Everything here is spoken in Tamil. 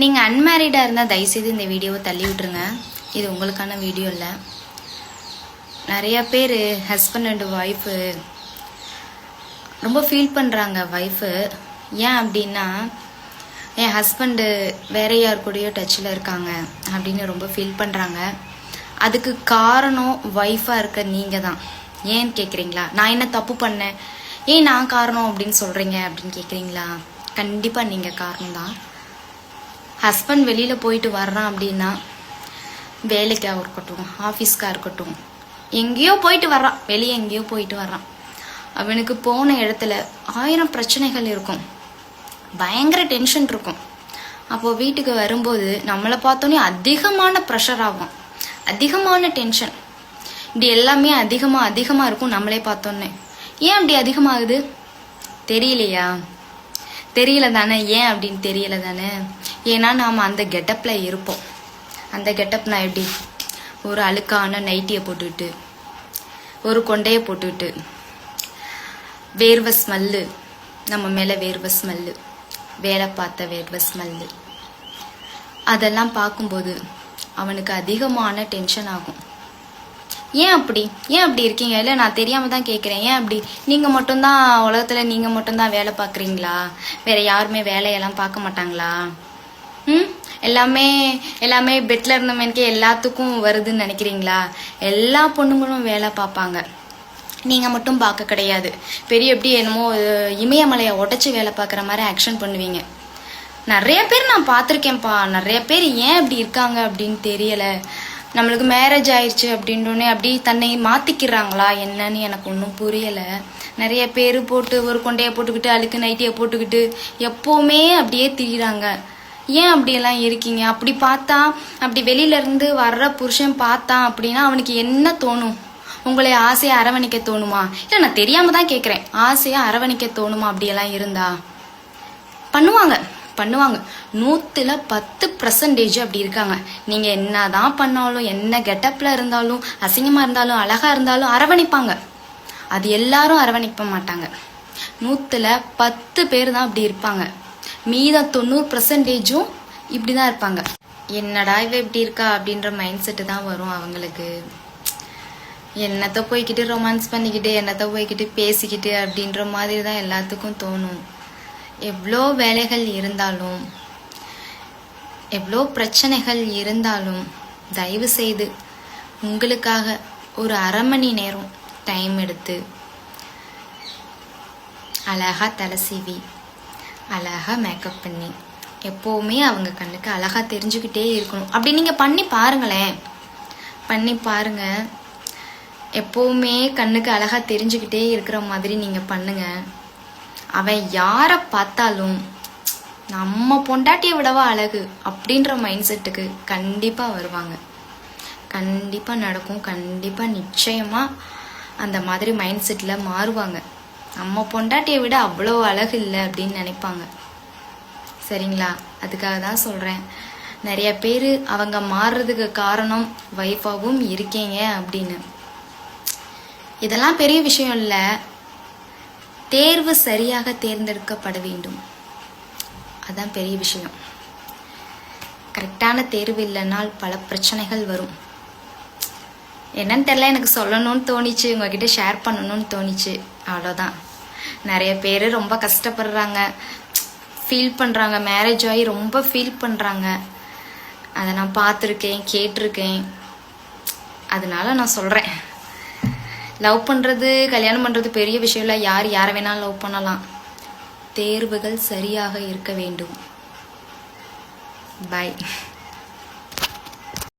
நீங்கள் அன்மேரிடாக இருந்தால் தயவுசெய்து இந்த வீடியோவை தள்ளி விட்டுருங்க. இது உங்களுக்கான வீடியோ இல்லை. நிறையா பேர் ஹஸ்பண்ட் அண்ட் ஒய்ஃபு ரொம்ப ஃபீல் பண்ணுறாங்க. ஒய்ஃபு ஏன் அப்படின்னா, என் ஹஸ்பண்டு வேற யார் கூடயோ டச்சில் இருக்காங்க அப்படின்னு ரொம்ப ஃபீல் பண்ணுறாங்க. அதுக்கு காரணம் ஒய்ஃபாக இருக்க நீங்கள் தான். ஏன்னு கேட்குறீங்களா? நான் என்ன தப்பு பண்ணேன், ஏன் நான் காரணம் அப்படின்னு சொல்கிறீங்க அப்படின்னு கேட்குறீங்களா? கண்டிப்பாக நீங்கள் காரணம் தான். ஹஸ்பண்ட் வெளியில் போயிட்டு வர்றான் அப்படின்னா, வேலைக்காக இருக்கட்டும், ஆஃபீஸ்க்காக இருக்கட்டும், எங்கேயோ போயிட்டு வர்றான், வெளியே எங்கேயோ போயிட்டு வர்றான். அவனுக்கு போன இடத்துல 1000 பிரச்சனைகள் இருக்கும், பயங்கர டென்ஷன் இருக்கும். அப்போது வீட்டுக்கு வரும்போது நம்மளை பார்த்தோன்னே அதிகமான ப்ரெஷர் ஆகும், அதிகமான டென்ஷன், இப்படி எல்லாமே அதிகமாக இருக்கும் நம்மளே பார்த்தோன்னே. ஏன் அப்படி அதிகமாகுது தெரியலையா? தெரியல தானே. ஏன் அப்படின்னு தெரியல தானே. ஏன்னா நாம் அந்த கெட்டப்பில் இருப்போம். அந்த கெட்டப்னா எப்படி? ஒரு அழுக்கான நைட்டியை போட்டுக்கிட்டு, ஒரு கொண்டையை போட்டுக்கிட்டு, வேர்வை ஸ்மெல்லு, நம்ம மேலே வேர்வை ஸ்மெல்லு, வேலை பார்த்த வேர்வை ஸ்மெல்லு, அதெல்லாம் பார்க்கும்போது அவனுக்கு அதிகமான டென்ஷன் ஆகும். ஏன் அப்படி இருக்கீங்க? இல்லை, நான் தெரியாமல் தான் கேட்குறேன். ஏன் அப்படி? நீங்கள் மட்டும்தான் உலகத்தில், நீங்கள் மட்டும்தான் வேலை பார்க்குறீங்களா? வேற யாருமே வேலையெல்லாம் பார்க்க மாட்டாங்களா? எல்லாமே பெட்டில் இருந்தவனுக்கே எல்லாத்துக்கும் வருதுன்னு நினைக்கிறீங்களா? எல்லா பொண்ணுங்களும் வேலை பார்ப்பாங்க, நீங்கள் மட்டும் பார்க்க கிடையாது. பெரிய எப்படி என்னமோ இமயமலையை உடச்சி வேலை பார்க்குற மாதிரி ஆக்ஷன் பண்ணுவீங்க. நிறைய பேர் நான் பார்த்துருக்கேன்ப்பா. நிறைய பேர் ஏன் அப்படி இருக்காங்க அப்படின்னு தெரியலை. நம்மளுக்கு மேரேஜ் ஆயிடுச்சு அப்படின்றோடனே அப்படி தன்னை மாற்றிக்கிறாங்களா என்னன்னு எனக்கு ஒன்றும் புரியலை. நிறைய பேர் போட்டு ஒரு கொண்டையை போட்டுக்கிட்டு, அழுக்கு நைட்டியை போட்டுக்கிட்டு எப்போவுமே அப்படியே திரிகிறாங்க. ஏன் அப்படியெல்லாம் இருக்கீங்க? அப்படி பார்த்தா, அப்படி வெளியிலேருந்து வர்ற புருஷன் பார்த்தான் அப்படின்னா அவனுக்கு என்ன தோணும்? உங்களை ஆசையை அரவணைக்க தோணுமா? இல்லை, நான் தெரியாமல் தான் கேட்குறேன். ஆசையை அரவணைக்க தோணுமா? அப்படியெல்லாம் இருந்தா பண்ணுவாங்க. 100% அப்படி இருக்காங்க. நீங்கள் என்ன தான் பண்ணாலும், என்ன கெட்டப்பில் இருந்தாலும், அசிங்கமாக இருந்தாலும், அழகாக இருந்தாலும் அரவணைப்பாங்க. அது எல்லாரும் அரவணைக்க மாட்டாங்க. 100% பேர் தான் அப்படி இருப்பாங்க. மீதம் 90% இப்படி தான் இருப்பாங்க. என்னடா இவ இப்படி இருக்கா அப்படின்ற மைண்ட் செட்டு தான் வரும் அவங்களுக்கு. என்னத்தை போய்கிட்டு ரொமான்ஸ் பண்ணிக்கிட்டு, என்னத்தை போய்கிட்டு பேசிக்கிட்டு அப்படின்ற மாதிரி தான் எல்லாத்துக்கும் தோணும். எவ்வளோ வேலைகள் இருந்தாலும், எவ்வளோ பிரச்சனைகள் இருந்தாலும், தயவு செய்து உங்களுக்காக ஒரு அரை மணி நேரம் டைம் எடுத்து அழகாக தலை சீவி, அழகாக மேக்கப் பண்ணி, எப்போவுமே அவங்க கண்ணுக்கு அழகாக தெரிஞ்சுக்கிட்டே இருக்கணும். அப்படி நீங்கள் பண்ணி பாருங்களேன். பண்ணி பாருங்க. எப்போவுமே கண்ணுக்கு அழகாக தெரிஞ்சுக்கிட்டே இருக்கிற மாதிரி நீங்கள் பண்ணுங்க. அவன் யாரை பார்த்தாலும் நம்ம பொண்டாட்டியை விடவா அழகு அப்படின்ற மைண்ட் செட்டுக்கு கண்டிப்பாக வருவாங்க. கண்டிப்பாக நடக்கும். கண்டிப்பாக நிச்சயமாக அந்த மாதிரி மைண்ட் செட்டில் மாறுவாங்க. நம்ம பொண்டாட்டியை விட அவ்வளோ அழகு இல்லை அப்படின்னு நினைப்பாங்க. சரிங்களா? அதுக்காக தான் சொல்கிறேன். நிறைய பேர் அவங்க மாறுறதுக்கு காரணம் வைஃபாகவும் இருக்கீங்க அப்படின்னு. இதெல்லாம் பெரிய விஷயம் இல்லை. தேர்வு சரியாக தேர்ந்தெடுக்கப்பட வேண்டும், அதான் பெரிய விஷயம். கரெக்டான தேர்வு இல்லைனால் பல பிரச்சனைகள் வரும். என்னன்னு தெரியல, எனக்கு சொல்லணும்னு தோணிச்சு, உங்ககிட்ட ஷேர் பண்ணணும்னு தோணிச்சு, அவ்வளோதான். நிறைய பேர் ரொம்ப கஷ்டப்படுறாங்க, ஃபீல் பண்ணுறாங்க, மேரேஜ் ஆகி ரொம்ப ஃபீல் பண்ணுறாங்க. அதை நான் பார்த்துருக்கேன், கேட்டிருக்கேன். அதனால நான் சொல்கிறேன். லவ் பண்ணுறது, கல்யாணம் பண்ணுறது பெரிய விஷயம் இல்லை. யாரை வேணாலும் லவ் பண்ணலாம். தேர்வுகள் சரியாக இருக்க வேண்டும். பாய்.